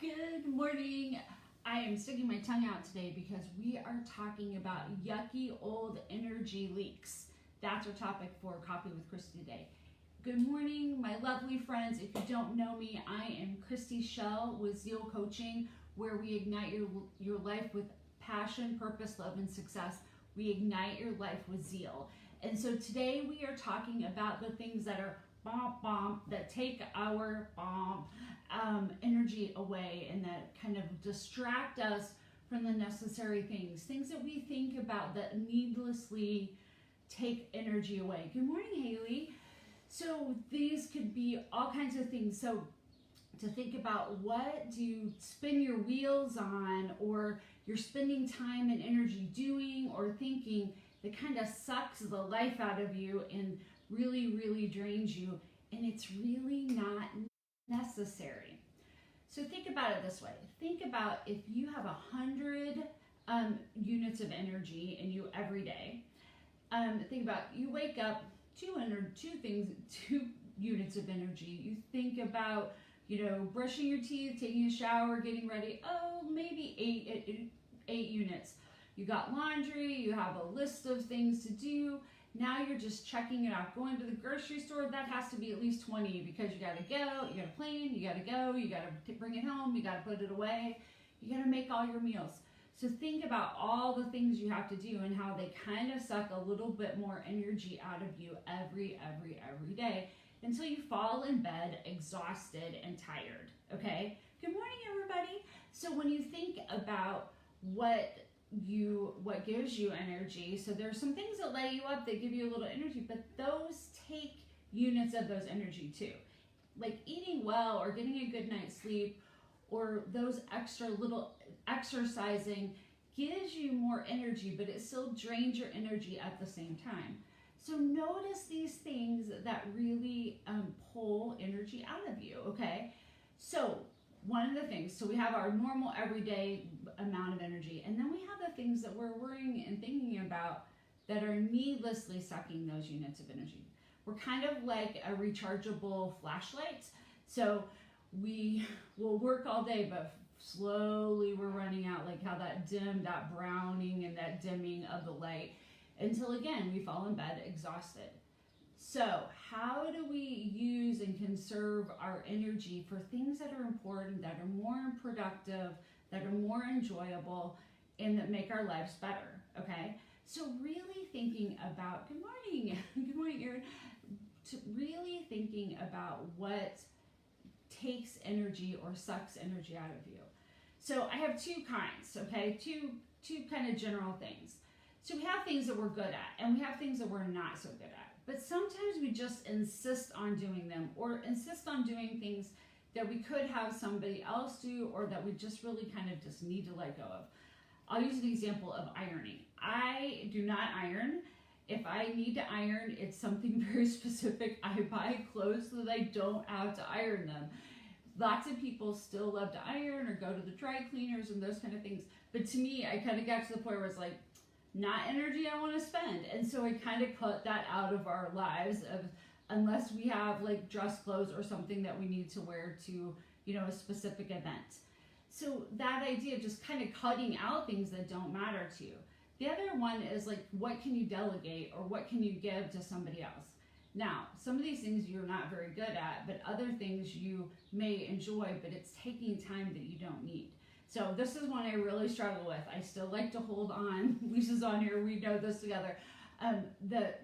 Good morning. I am sticking my tongue out today because we are talking about yucky old energy leaks. That's our topic for Coffee with Christy today. Good morning, my lovely friends. If you don't know me, I am Christy Shell with Zeal Coaching, where we ignite your life with passion, purpose, love, and success. We ignite your life with zeal. And so today we are talking about the things that are that take our energy away and that kind of distract us from the necessary things that we think about that needlessly take energy away. Good morning, Haley. So these could be all kinds of things. So to think about, what do you spin your wheels on, or you're spending time and energy doing or thinking that kind of sucks the life out of you and really drains you, and it's really not necessary. So think about it this way. Think about if you have 100 units of energy in you every day. Think about, you wake up, 2 units of energy. You think about, brushing your teeth, taking a shower, getting ready. Oh, maybe eight units. You got laundry, you have a list of things to do. Now you're just checking it off. Going to the grocery store, that has to be at least 20 because you gotta go, you gotta plan, you gotta go, you gotta bring it home, you gotta put it away, you gotta make all your meals. So think about all the things you have to do and how they kind of suck a little bit more energy out of you every day until you fall in bed exhausted and tired, okay? Good morning, everybody. So when you think about what gives you energy, so there's some things that light you up that give you a little energy, but those take units of those energy too. Like eating well or getting a good night's sleep or those extra little exercising gives you more energy, but it still drains your energy at the same time. So notice these things that really pull energy out of you, okay? So one of the things, so we have our normal everyday amount of energy, and then we have the things that we're worrying and thinking about that are needlessly sucking those units of energy. We're kind of like a rechargeable flashlight. So we will work all day, but slowly we're running out, like how that browning and that dimming of the light, until again we fall in bed exhausted. So how do we use and conserve our energy for things that are important, that are more productive, that are more enjoyable, and that make our lives better, okay? So really thinking about, good morning, Erin, really thinking about what takes energy or sucks energy out of you. So I have two kinds, okay? Two kind of general things. So we have things that we're good at, and we have things that we're not so good at. But sometimes we just insist on doing them, or insist on doing things that we could have somebody else do, or that we just really kind of just need to let go of. I'll use an example of ironing. I do not iron. If I need to iron, it's something very specific. I buy clothes so that I don't have to iron them. Lots of people still love to iron or go to the dry cleaners and those kind of things. But to me, I kind of got to the point where it's like, not energy I want to spend. And so I kind of cut that out of our lives, unless we have like dress clothes or something that we need to wear to, a specific event. So that idea of just kind of cutting out things that don't matter to you. The other one is like, what can you delegate or what can you give to somebody else? Now, some of these things you're not very good at, but other things you may enjoy, but it's taking time that you don't need. So this is one I really struggle with. I still like to hold on. Lisa's on here. We know this together. That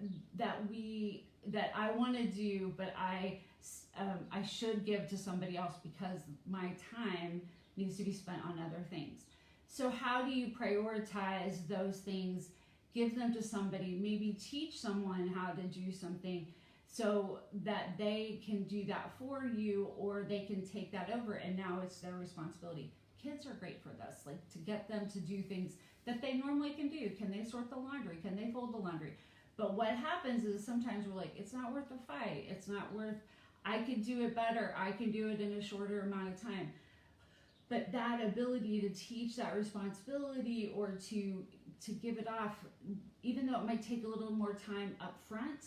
I want to do, but I should give to somebody else because my time needs to be spent on other things. So how do you prioritize those things? Give them to somebody. Maybe teach someone how to do something so that they can do that for you, or they can take that over and now it's their responsibility. Kids are great for this, like to get them to do things that they normally can do. Can they sort the laundry? Can they fold the laundry? But what happens is sometimes we're like, it's not worth the fight. It's not worth, I can do it better. I can do it in a shorter amount of time. But that ability to teach that responsibility or to give it off, even though it might take a little more time up front,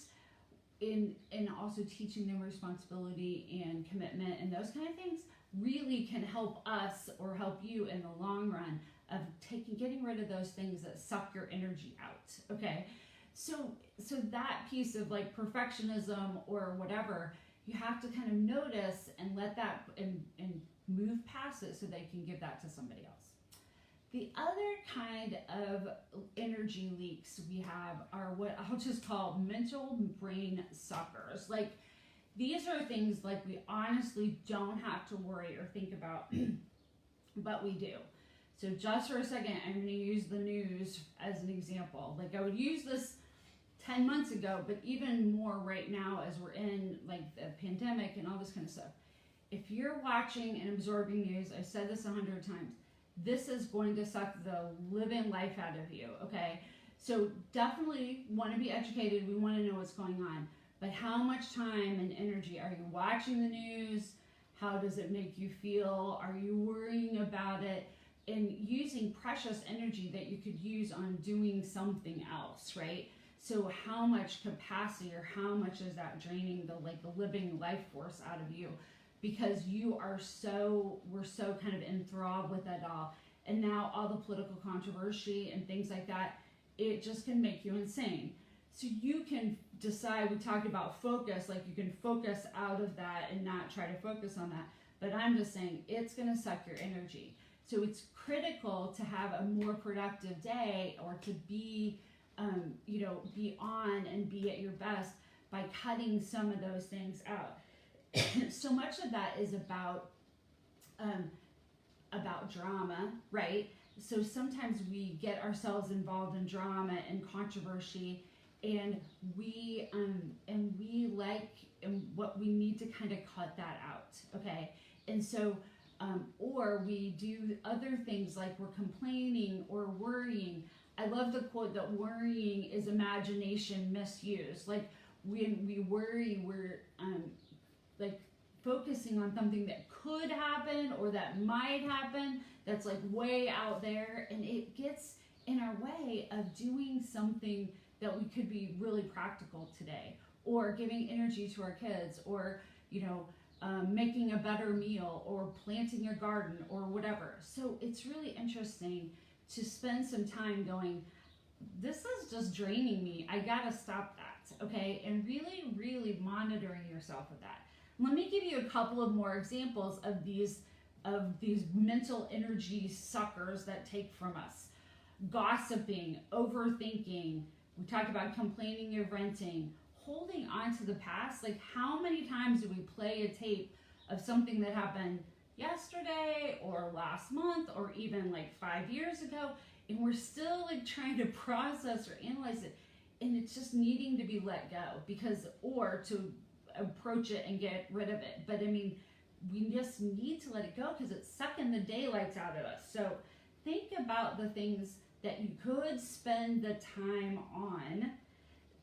in also teaching them responsibility and commitment and those kind of things really can help us or help you in the long run of getting rid of those things that suck your energy out. Okay, so that piece of like perfectionism or whatever, you have to kind of notice and let that and move past it so they can give that to somebody else. The other kind of energy leaks we have are what I'll just call mental brain suckers. Like, these are things like we honestly don't have to worry or think about, but we do. So just for a second, I'm going to use the news as an example. Like, I would use this 10 months ago, but even more right now as we're in like the pandemic and all this kind of stuff. If you're watching and absorbing news, I've said this 100 times, this is going to suck the living life out of you, okay? So definitely want to be educated. We want to know what's going on. But how much time and energy are you watching the news? How does it make you feel? Are you worrying about it? And using precious energy that you could use on doing something else, right? So how much capacity or how much is that draining the living life force out of you? Because we're so kind of enthralled with it all. And now all the political controversy and things like that, it just can make you insane. So you can decide, we talked about focus, like you can focus out of that and not try to focus on that. But I'm just saying, it's gonna suck your energy. So it's critical to have a more productive day or to be, be on and be at your best by cutting some of those things out. So much of that is about drama, right? So sometimes we get ourselves involved in drama and controversy, and what we need to kind of cut that out, okay? And so, or we do other things like we're complaining or worrying. I love the quote that worrying is imagination misused. Like, when we worry, we're like focusing on something that could happen or that might happen that's like way out there, and it gets in our way of doing something that we could be really practical today, or giving energy to our kids, or making a better meal, or planting a garden, or whatever. So it's really interesting to spend some time going, this is just draining me, I gotta stop that, okay? And really, really monitoring yourself with that. Let me give you a couple of more examples of these mental energy suckers that take from us. Gossiping, overthinking, we talked about complaining or venting, holding on to the past. Like, how many times do we play a tape of something that happened yesterday or last month or even like 5 years ago, and we're still like trying to process or analyze it, and it's just needing to be let go or to approach it and get rid of it. But I mean, we just need to let it go because it's sucking the daylights out of us. So think about the things that you could spend the time on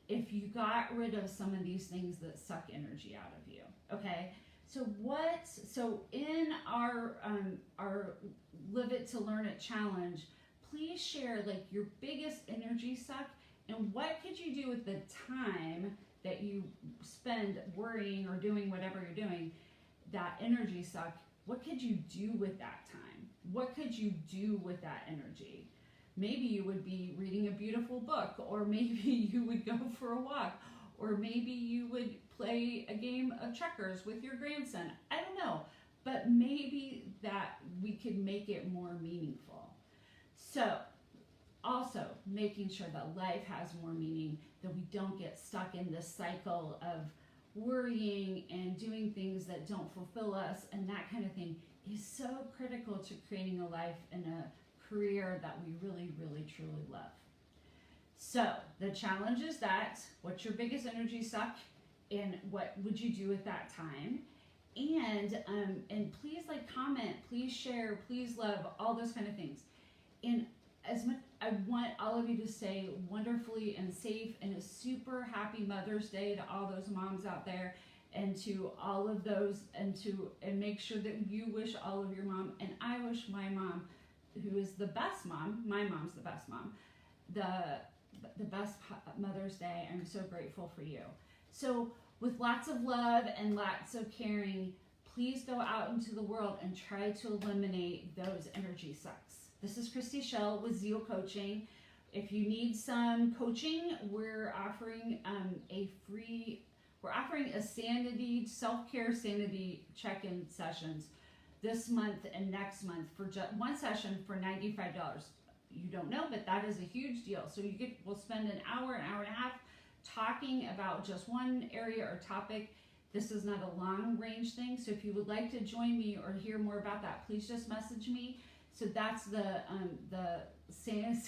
if you got rid of some of these things that suck energy out of you, okay? So in our Live It to Learn It challenge, please share like your biggest energy suck and what could you do with the time that you spend worrying or doing whatever you're doing, that energy suck. What could you do with that time? What could you do with that energy? Maybe you would be reading a beautiful book, or maybe you would go for a walk, or maybe you would play a game of checkers with your grandson. I don't know, but maybe that we could make it more meaningful. So also making sure that life has more meaning, that we don't get stuck in this cycle of worrying and doing things that don't fulfill us, and that kind of thing is so critical to creating a life and a career that we really, really, truly love. So the challenge is that, what's your biggest energy suck, and what would you do with that time? And please comment, please share, please love, all those kind of things. And as much, I want all of you to stay wonderfully and safe, and a super happy Mother's Day to all those moms out there, and to all of those, and make sure that you wish all of your mom, and I wish my mom, who is the best mom, my mom's the best mom, the best Mother's Day. I'm so grateful for you. So with lots of love and lots of caring, please go out into the world and try to eliminate those energy sucks. This is Christy Shell with Zeal Coaching. If you need some coaching, we're offering a sanity, self-care sanity check-in sessions this month and next month for just one session for $95. You don't know, but that is a huge deal. So we'll spend an hour and a half talking about just one area or topic. This is not a long range thing. So if you would like to join me or hear more about that, please just message me. So that's the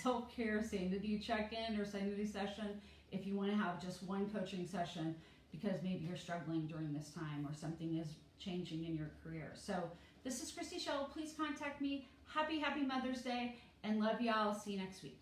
self-care sanity check-in or sanity session. If you want to have just one coaching session because maybe you're struggling during this time or something is changing in your career. So this is Christy Shell. Please contact me. Happy Mother's Day and love y'all. See you next week.